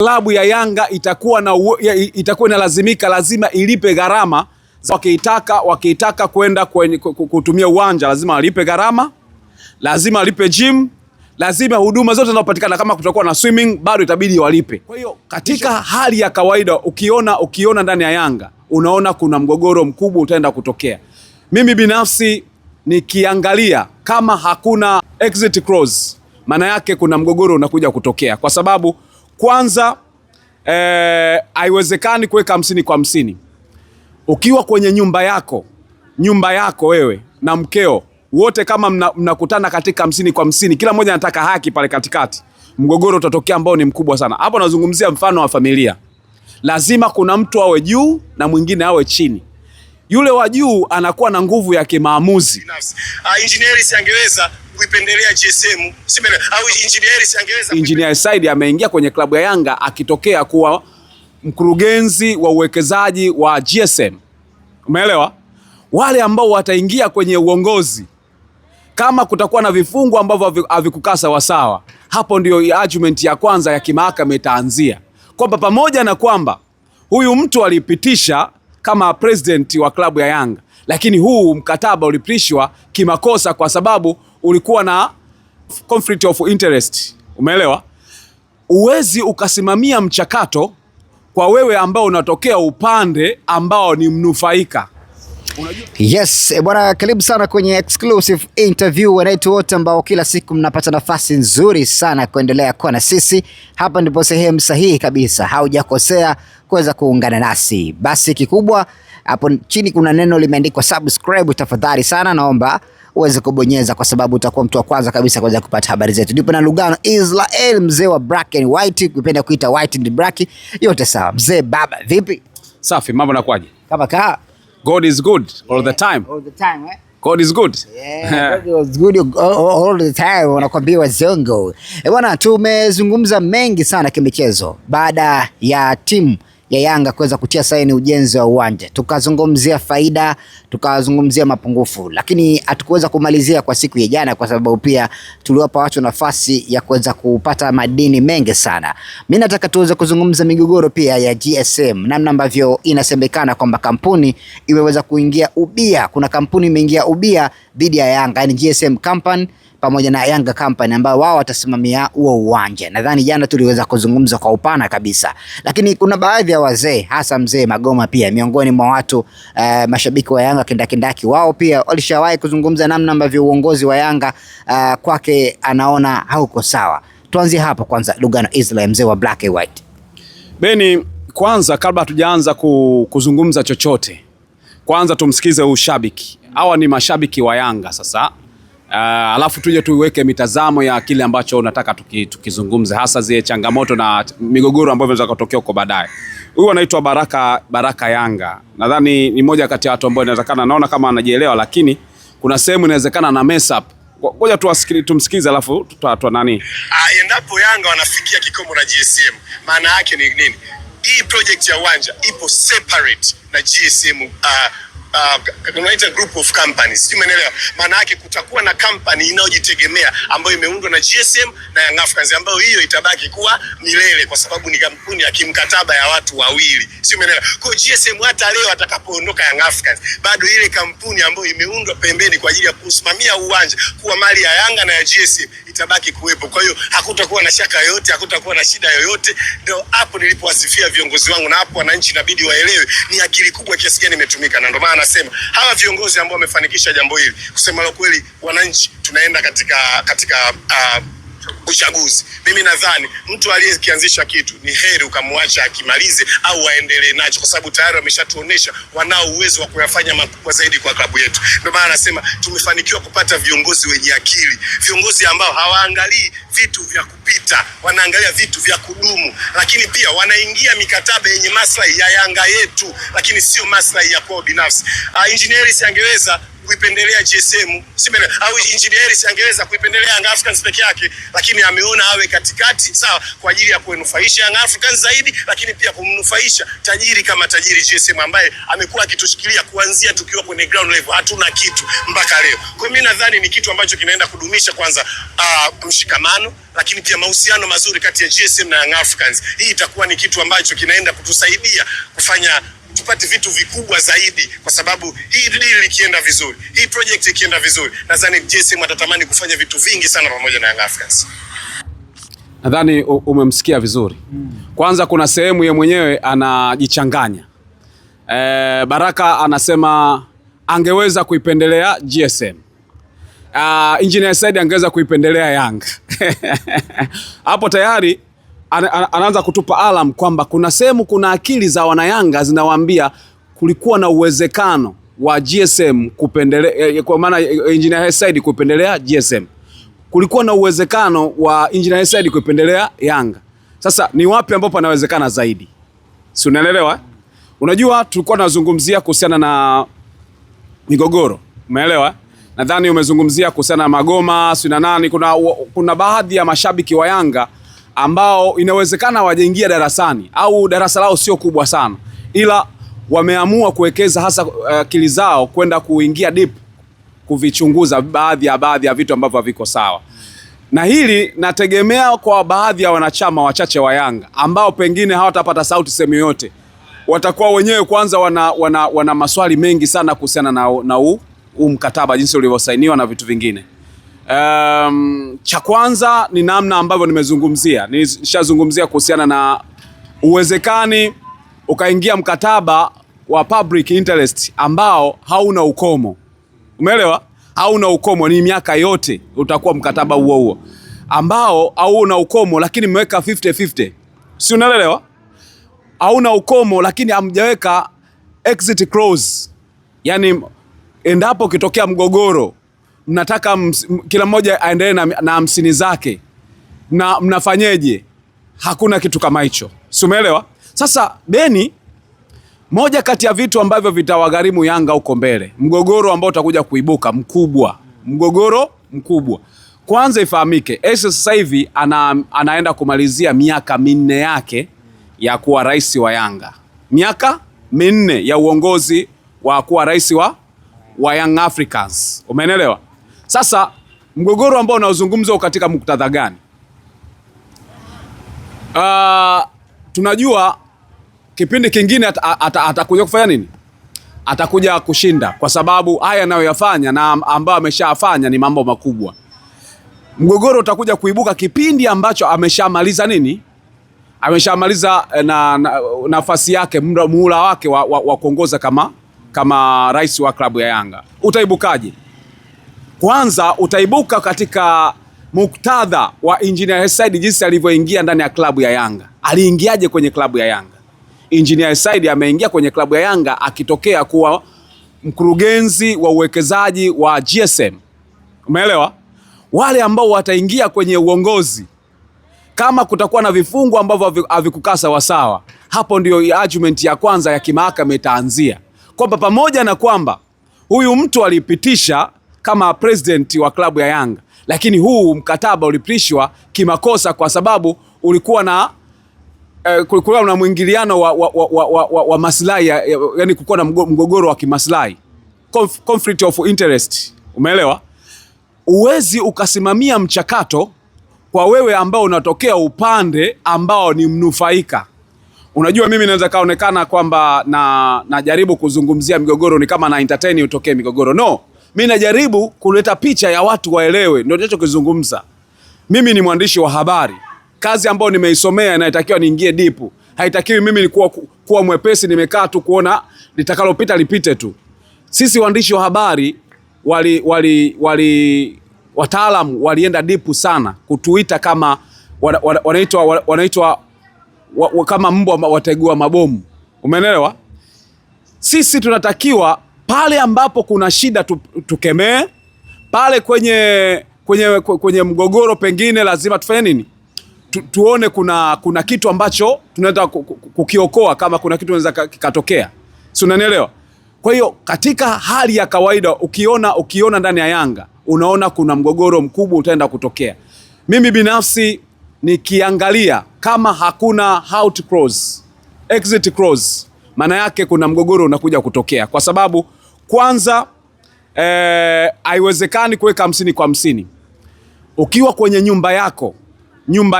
Klabu ya Yanga itakuwa inalazimika, lazima ilipe gharama. Wakiitaka kwenda kutumia uwanja lazima walipe gharama, lazima walipe gym, lazima huduma zote zinazopatikana. Kama kutakuwa na swimming bado itabidi walipe. Kwa hiyo katika hali ya kawaida ukiona ndani ya Yanga unaona kuna mgogoro mkubwa utaenda kutokea. Mimi binafsi nikiangalia kama hakuna exit clause, maana yake kuna mgogoro unakuja kutokea, kwa sababu kwanza haiwezekani kuweka 50 kwa 50. Ukiwa kwenye nyumba yako wewe na mkeo wote kama mnakutana katika 50 kwa 50, kila mmoja anataka haki pale katikati, mgogoro utatokea ambao ni mkubwa sana. Hapo nazungumzia mfano wa familia. Lazima kuna mtu awe juu na mwingine awe chini. Yule wa juu anakuwa na nguvu ya kimaamuzi. Engineers angeweza kuipendelea GSM, au engineers angeweza. Engineer Said ameingia kwenye klabu ya Yanga akitokea kuwa mkurugenzi wa uwekezaji wa GSM. Umeelewa? Wale ambao wataingia kwenye uongozi, kama kutakuwa na vifungu ambavyo havikukaa sawa, hapo ndio argument ya kwanza ya kimahakama itaanzia. Kwamba pamoja na kwamba huyu mtu alipitisha kama president wa klabu ya Yanga, lakini huu mkataba ulipitishwa kimakosa kwa sababu ulikuwa na conflict of interest. Umeelewa? Uwezi ukasimamia mchakato kwa wewe ambao unatokea upande ambao ni mnufaika. Yes, bwana, karibu sana kwenye exclusive interview wetu wote ambao kila siku mnapata nafasi nzuri sana kuendelea kuwa na sisi. Hapa ndipo sehemu sahihi kabisa, haujakosea kuweza kuungana nasi. Basi kikubwa hapo chini kuna neno limeandikwa subscribe, tafadhali sana naomba uweze kubonyeza, kwa sababu utakuwa mtu wa kwanza kabisa kuweza kupata habari zetu. Ndipo na Lugano Israel, mzee wa black and white, ukipenda kuita white and black, yote sawa. Mzee baba, vipi? Safi, mambo nakwaje? Kama kaa. God is good all the time. All the time, eh? God is good. Yeah, God is good all the time, wanakuambia wazungu. Bwana, tumezungumza mengi sana kimichezo baada ya timu ya Yanga kuweza kutia saini ujenzi wa uwanja. Tukazungumzia faida, tukazungumzia mapungufu, lakini hatukuweza kumalizia kwa siku ya jana kwa sababu pia tuliwapa watu nafasi ya kuweza kupata madini mengi sana. Mimi nataka tuweze kuzungumza migogoro pia ya GSM, namna ambavyo inasemekana kwamba kampuni imeweza kuingia ubia. Kuna kampuni imeingia ubia dhidi ya Yanga, yani GSM Company pamoja na Yanga Company ambao wao watasimamia huo uwanja. Nadhani jana tuliweza kuzungumza kwa upana kabisa, lakini kuna baadhi ya wazee, hasa mzee Magoma pia miongoni mwa watu mashabiki wa Yanga kindakindaki, wao pia walishawahi kuzungumza namna ambavyo uongozi wa Yanga kwake anaona hauko sawa. Tuanzie hapo kwanza, Lugano Israel, mzee wa black and white. Beni, kwanza kabla tujaanza kuzungumza chochote, kwanza tumsikize ushabiki. Hawa ni mashabiki wa Yanga sasa. Alafu tuje tuweke mitazamo ya kile ambacho unataka tukizungumze, hasa zile changamoto na migogoro ambayo inaweza kutokea huko baadaye. Huyu anaitwa Baraka Yanga. Nadhani ni moja kati ya watu ambao inawezekana, naona kama anajielewa, lakini kuna sehemu inawezekana na mess up. Ngoja tumsikize alafu tutatoa nani. Endapo Yanga wanafikia kikomo na GSM, maana yake ni nini? Hii project ya uwanja ipo separate na GSM unaita group of companies. Umeelewa? Maana yake kutakuwa na company inayojitegemea ambayo imeundwa na GSM na Young Africans, ambayo hiyo itabaki kuwa milele kwa sababu ni kampuni ya kimkataba ya watu wawili. Umeelewa? Kwa GSM hata leo atakapoondoka Young Africans, bado ile kampuni ambayo imeundwa pembeni kwa ajili ya kusimamia uwanja kuwa mali ya Yanga na ya GSM itabaki kuwepo. Kwa hiyo hakutakuwa na shaka yoyote, hakutakuwa na shida yoyote. Ndio hapo nilipowasifia viongozi wangu, na hapo wananchi inabidi waelewe ni akili kubwa kiasi gani imetumika. Na ndio maana nasema hawa viongozi ambao wamefanikisha jambo hili, kusema la kweli, wananchi tunaenda katika uchaguzi. Mimi nadhani mtu aliyekianzisha kitu ni heri ukamwacha akimalize au waendelee nacho, kwa sababu tayari wameshatuonesha wanao uwezo wa kuyafanya makubwa zaidi kwa klabu yetu. Ndio maana nasema tumefanikiwa kupata viongozi wenye akili, viongozi ambao hawaangalii vitu vya kupita, wanaangalia vitu vya kudumu, lakini pia wanaingia mikataba yenye maslahi ya Yanga yetu, lakini sio maslahi ya kwao binafsi. Engineers angeweza kuipendelea GSM, au Engineer Hersi angeweza kuipendelea Young Africans peke yake, lakini ameona awe katikati, sawa, kwa ajili ya kunufaisha Young Africans zaidi, lakini pia kumnufaisha tajiri kama tajiri GSM ambaye amekuwa akitushikilia kuanzia tukiwa kwenye ground level, hatuna kitu mpaka leo. Kwa mimi nadhani ni kitu ambacho kinaenda kudumisha kwanza mshikamano, lakini pia mahusiano mazuri kati ya GSM na Young Africans. Hii itakuwa ni kitu ambacho kinaenda kutusaidia kufanya tupate vitu vikubwa zaidi, kwa sababu hii deal ikienda vizuri, hii project ikienda vizuri, nadhani GSM atatamani kufanya vitu vingi sana pamoja na Young Africans. Nadhani umemsikia vizuri. Kwanza kuna sehemu ye mwenyewe anajichanganya. Baraka anasema angeweza kuipendelea GSM. Engineer Said angeweza kuipendelea Yanga. Hapo tayari anaanza kutupa alarm kwamba kuna sehemu, kuna akili za wanayanga zinawaambia kulikuwa na uwezekano wa GSM kupendelea, kwa maana Engineer Said kupendelea GSM. Kulikuwa na uwezekano wa Engineer Said kupendelea Yanga. Sasa ni wapi ambapo panawezekana zaidi? Si unaelewa? Unajua tulikuwa tunazungumzia kuhusiana na migogoro. Umeelewa? Nadhani umezungumzia kuhusiana na Magoma, si na nani, kuna baadhi ya mashabiki wa Yanga ambao inawezekana wajaingia darasani au darasa lao sio kubwa sana, ila wameamua kuwekeza hasa akili zao kwenda kuingia deep kuvichunguza baadhi ya vitu ambavyo haviko sawa. Na hili nategemea kwa baadhi ya wanachama wachache wa Yanga ambao pengine hawatapata sauti sehemu yoyote, watakuwa wenyewe kwanza wana maswali mengi sana kuhusiana na huu mkataba jinsi ulivyosainiwa na vitu vingine. Cha kwanza ni namna ambavyo nishazungumzia kuhusiana na uwezekani ukaingia mkataba wa public interest ambao hauna ukomo. Umeelewa? Hauna ukomo, ni miaka yote utakuwa mkataba huo ambao hauna ukomo, lakini mmeweka 50-50. Si unaelewa? Hauna ukomo lakini hamjaweka exit clause. Yaani endapo kitokea mgogoro, mnataka kila mmoja aendelee na 50 zake, na mnafanyeje? Hakuna kitu kama hicho. Si umeelewa? Sasa Beni, moja kati ya vitu ambavyo vitawagharimu Yanga huko mbele, mgogoro ambao utakuja kuibuka mgogoro mkubwa. Kwanza ifahamike, sasa hivi anaenda kumalizia miaka 4 yake ya kuwa rais wa Yanga. Miaka 4 ya uongozi wa kuwa rais wa Young Africans. Umeelewa? Sasa mgogoro ambao unaozungumzwa katika muktadha gani? Tunajua kipindi kingine atakuja kufanya nini? Atakuja kushinda, kwa sababu haya anayoyafanya na ambayo ameshafanya ni mambo makubwa. Mgogoro utakuja kuibuka kipindi ambacho ameshamaliza nini? Ameshamaliza nafasi yake, muhula wake wa kuongoza kama rais wa klabu ya Yanga. Utaibukaje? Kwanza utaibuka katika muktadha wa Engineer Said jinsi alivyoingia ndani ya klabu ya Yanga. Aliingiaje kwenye klabu ya Yanga? Engineer Said ameingia kwenye klabu ya Yanga akitokea kuwa mkurugenzi wa uwekezaji wa GSM. Umeelewa? Wale ambao wataingia kwenye uongozi, kama kutakuwa na vifungu ambavyo havikukaa sawa, hapo ndio argument ya kwanza ya kimahakama itaanzia. Kwamba pamoja na kwamba huyu mtu alipitisha kama president wa klabu ya Yanga, lakini huu mkataba ulipitishwa kimakosa kwa sababu ulikuwa na kulikuwa na mwingiliano wa maslahi, yani kulikuwa na mgogoro wa kimaslahi, conflict of interest. Umeelewa? Uwezi ukasimamia mchakato kwa wewe ambao unatokea upande ambao ni mnufaika. Unajua mimi naweza kaonekana kwamba najaribu kuzungumzia migogoro ni kama na entertain utokee migogoro. No, mimi najaribu kuleta picha ya watu waelewe, ndio ninachokizungumza. Mimi ni mwandishi wa habari. Kazi ambayo nimeisomea inatakiwa niingie deep. Haitakiwi mimi kuwa mwepesi nimekaa tu kuona litakalopita lipite tu. Sisi waandishi wa habari wataalamu walienda deep sana kutuita kama wanaitwa kama mbwa wategua mabomu. Umeelewa? Sisi tunatakiwa pale ambapo kuna shida tukemee, pale kwenye mgogoro pengine lazima tufanye nini? Tuone kuna kitu ambacho tunataka kukiokoa, kama kuna kitu kinaweza kikatokea. Si unanielewa? Kwa hiyo katika hali ya kawaida ukiona ndani ya Yanga unaona kuna mgogoro mkubwa utaenda kutokea. Mimi binafsi nikiangalia kama hakuna out clause, exit clause, maana yake kuna mgogoro unakuja kutokea, kwa sababu kwanza haiwezekani kuweka 50 kwa 50. Ukiwa kwenye nyumba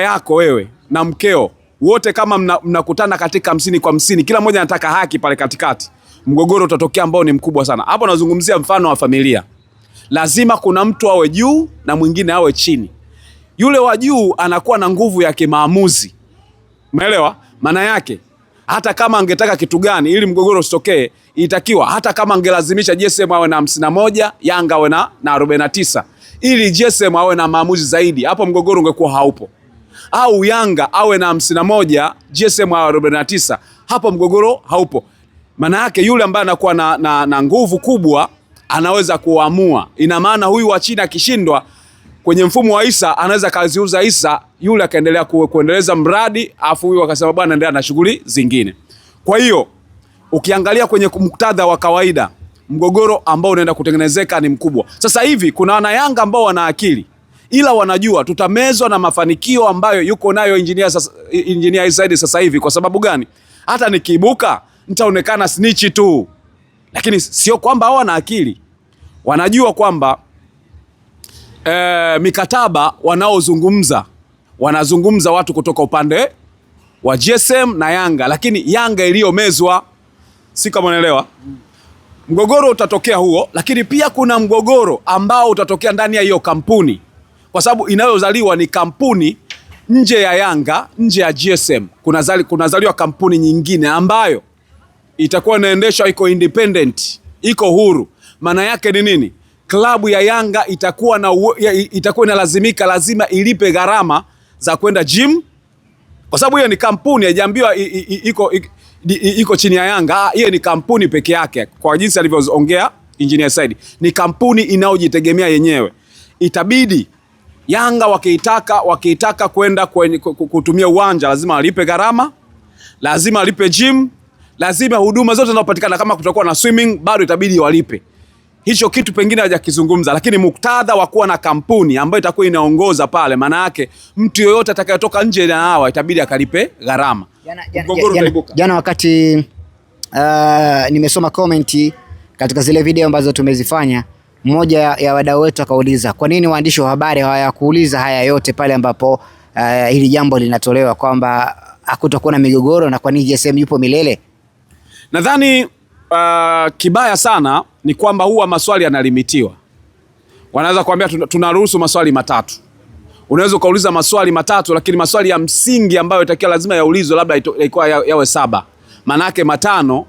yako wewe na mkeo wote kama mnakutana katika 50 kwa 50, kila mmoja anataka haki pale katikati, mgogoro utatokea ambao ni mkubwa sana. Hapo nazungumzia mfano wa familia. Lazima kuna mtu awe juu na mwingine awe chini. Yule wa juu anakuwa na nguvu ya kimaamuzi. Umeelewa? Maana yake hata kama angetaka kitu gani ili mgogoro usitokee, itakiwa hata kama angelazimisha GSM awe na 51, Yanga awe na 49, ili GSM awe na maamuzi zaidi, hapo mgogoro ungekuwa haupo. Au Yanga awe na 51, GSM awe 49, hapo mgogoro haupo. Maana yake yule ambaye anakuwa na nguvu kubwa anaweza kuamua. Ina maana huyu wa chini akishindwa kwenye mfumo wa Isa, anaweza kaziuza Isa, yule akaendelea kuendeleza mradi, afu huyu akasema bwana endelea na shughuli zingine. Kwa hiyo ukiangalia kwenye muktadha wa kawaida, mgogoro ambao unaenda kutengenezeka ni mkubwa. Sasa hivi kuna wana Yanga ambao wana akili, ila wanajua tutamezwa na mafanikio ambayo yuko nayo engineer Isa sasa hivi. Kwa sababu gani? Hata nikiibuka nitaonekana snitch tu, lakini sio kwamba hao wana akili. Wanajua kwamba mikataba wanazungumza watu kutoka upande wa GSM na Yanga, lakini Yanga iliyomezwa, si kama unaelewa. Mgogoro utatokea huo, lakini pia kuna mgogoro ambao utatokea ndani ya hiyo kampuni, kwa sababu inayozaliwa ni kampuni nje ya Yanga, nje ya GSM. Kunazaliwa kampuni nyingine ambayo itakuwa inaendeshwa, iko independent, iko huru. Maana yake ni nini? Klabu ya Yanga itakuwa lazima ilipe gharama za kwenda gym, kwa sababu hiyo ni kampuni, haijaambiwa iko chini ya Yanga. Hiyo ni kampuni peke yake, kwa jinsi alivyoongea Engineer Said, ni kampuni inayojitegemea yenyewe. Itabidi Yanga wakiitaka kwenda kutumia uwanja, lazima walipe gharama, lazima walipe gym, lazima huduma zote zinazopatikana, kama kutakuwa na swimming bado itabidi walipe. Hicho kitu pengine hajakizungumza, lakini muktadha wa kuwa na kampuni ambayo itakuwa inaongoza pale, maana yake mtu yoyote atakayetoka nje na hawa itabidi akalipe gharama. Jana wakati nimesoma comment katika zile video ambazo tumezifanya, mmoja ya wadau wetu akauliza kwa nini waandishi wa habari hawayakuuliza haya yote pale ambapo hili jambo linatolewa kwamba hakutakuwa na migogoro, na kwa nini GSM yupo milele? Nadhani kibaya sana ni kwamba huwa maswali yanalimitiwa. Wanaweza kuambia tunaruhusu maswali 3. Unaweza ukauliza maswali 3, lakini maswali ya msingi ambayo itakiwa lazima yaulizwe labda ilikuwa yawe 7. Manake 5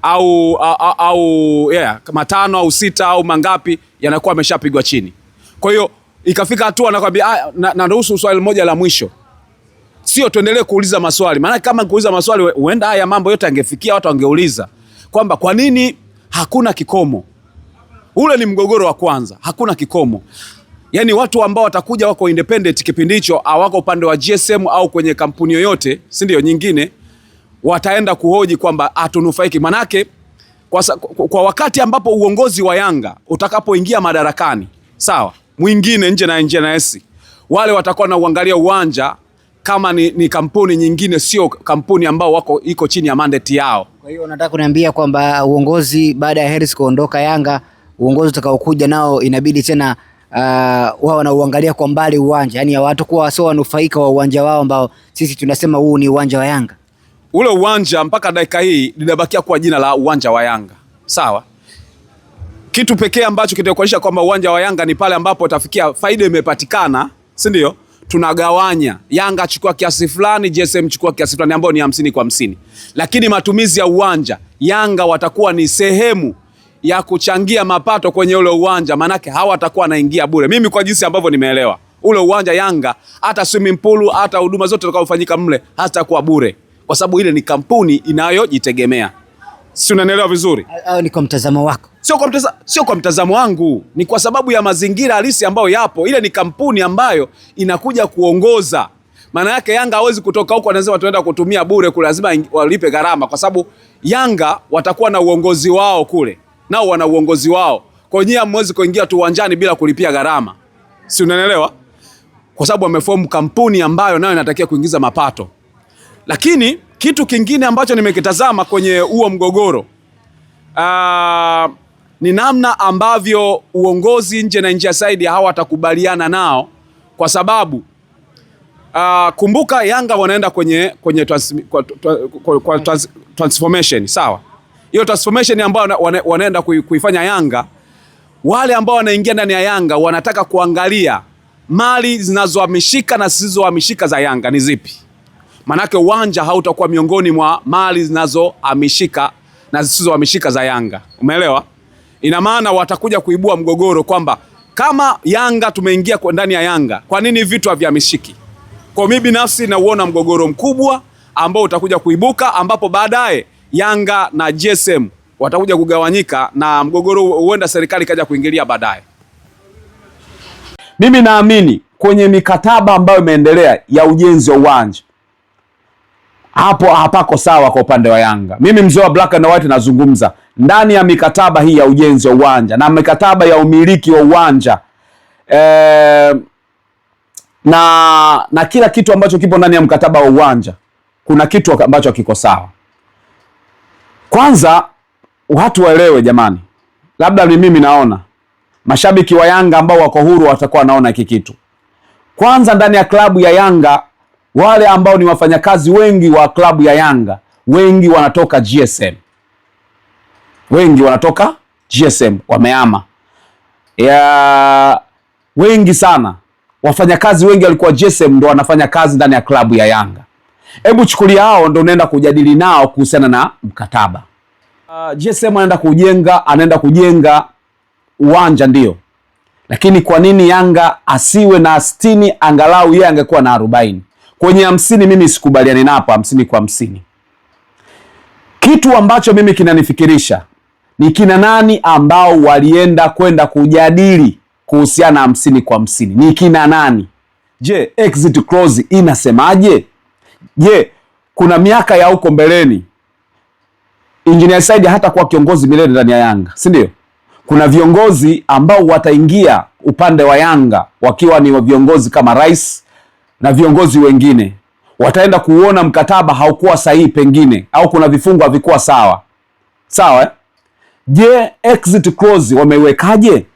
au 5 au 6 au mangapi yanakuwa yameshapigwa chini. Kwa hiyo ikafika hatua nakwambia naruhusu swali moja la mwisho. Sio tuendelee kuuliza maswali. Maana kama kuuliza maswali huenda haya mambo yote angefikia watu wangeuliza kwamba kwa nini hakuna kikomo. Ule ni mgogoro wa kwanza, hakuna kikomo. Yaani watu ambao watakuja wako independent kipindi hicho, hawako upande wa GSM au kwenye kampuni yoyote, si ndio, nyingine, wataenda kuhoji kwamba hatunufaiki. Manake kwa wakati ambapo uongozi wa Yanga utakapoingia madarakani, sawa, mwingine nje na NS, wale watakuwa na uangalia uwanja kama ni kampuni nyingine, sio kampuni ambao iko chini ya mandate yao. Kwa hiyo unataka kuniambia kwamba uongozi baada ya Hersi kuondoka Yanga, uongozi utakaokuja nao inabidi tena wao wanauangalia kwa mbali uwanja, yani watu kuwa sio wanufaika wa uwanja wao ambao sisi tunasema huu ni uwanja wa Yanga. Ule uwanja mpaka dakika hii linabakia kwa jina la uwanja wa Yanga. Sawa? Kitu pekee ambacho kitakuonyesha kwamba uwanja wa Yanga ni pale ambapo utafikia faida imepatikana, si ndio? Tunagawanya, Yanga chukua kiasi fulani, GSM chukua kiasi fulani, ambao ni 50 kwa 50. Lakini matumizi ya uwanja, Yanga watakuwa ni sehemu ya kuchangia mapato kwenye ule uwanja, manake hawa watakuwa wanaingia bure. Mimi kwa jinsi ambavyo nimeelewa, ule uwanja Yanga, hata swimming pool, hata huduma zote zitakazofanyika mle, hata kuwa bure, kwa sababu ile ni kampuni inayojitegemea. Si unanielewa vizuri? Au ni kwa mtazamo wako? Sio kwa mtazamo wangu, ni kwa sababu ya mazingira halisi ambayo yapo. Ile ni kampuni ambayo inakuja kuongoza Maana yake Yanga hawezi kutoka huko anasema tunaenda kutumia bure kule, lazima walipe gharama, kwa sababu Yanga watakuwa na uongozi wao kule, nao wana uongozi wao. Kwa hiyo hamwezi kuingia tu uwanjani bila kulipia gharama, si unanielewa? Kwa sababu wameform kampuni ambayo nayo inatakiwa kuingiza mapato. Lakini kitu kingine ambacho nimekitazama kwenye huo mgogoro ni namna ambavyo uongozi nje na nje ya side hawatakubaliana nao, kwa sababu kumbuka Yanga wanaenda kwenye transformation, sawa? Hiyo transformation ambayo wanaenda kuifanya Yanga, wale ambao wanaingia ndani ya Yanga wanataka kuangalia mali zinazohamishika na zisizohamishika za Yanga ni zipi. Manake uwanja hautakuwa miongoni mwa mali zinazohamishika na zisizohamishika za Yanga. Umeelewa? Ina maana watakuja kuibua mgogoro kwamba kama Yanga tumeingia ndani ya Yanga, kwa nini vitu havihamishiki? Kwa mimi binafsi nauona mgogoro mkubwa ambao utakuja kuibuka, ambapo baadaye Yanga na GSM watakuja kugawanyika na mgogoro huenda serikali kaja kuingilia baadaye. Mimi naamini kwenye mikataba ambayo imeendelea ya ujenzi wa uwanja, hapo hapako sawa kwa upande wa Yanga. Mimi mzee wa black and white nazungumza ndani ya mikataba hii ya ujenzi wa uwanja na mikataba ya umiliki wa uwanja na kila kitu ambacho kipo ndani ya mkataba wa uwanja, kuna kitu ambacho kiko sawa. Kwanza watu waelewe jamani, labda ni mimi naona, mashabiki wa Yanga ambao wako huru watakuwa wanaona hiki kitu. Kwanza ndani ya klabu ya Yanga, wale ambao ni wafanyakazi wengi wa klabu ya Yanga, wengi wanatoka GSM. Wengi wanatoka GSM, wameama. Wengi sana. Wafanyakazi wengi walikuwa GSM ndio wanafanya kazi ndani ya klabu ya Yanga. Hebu chukulia hao ndio unaenda kujadili nao kuhusiana na mkataba. GSM anaenda kujenga uwanja ndio. Lakini kwa nini Yanga asiwe na 60, angalau yeye angekuwa na 40? Kwenye 50 mimi sikubaliani napo, 50 kwa 50. Kitu ambacho mimi kinanifikirisha ni kina nani ambao walienda kwenda kujadili kuhusiana na 50 kwa 50. Ni kina nani? Je, exit clause inasemaje? Je, kuna miaka ya huko mbeleni Engineer Said hata kuwa kiongozi milele ndani ya Yanga, si ndio? Kuna viongozi ambao wataingia upande wa Yanga wakiwa ni viongozi kama rais na viongozi wengine. Wataenda kuona mkataba haukuwa sahihi pengine, au kuna vifungu havikuwa sawa. Sawa eh? Je, exit clause wameiwekaje?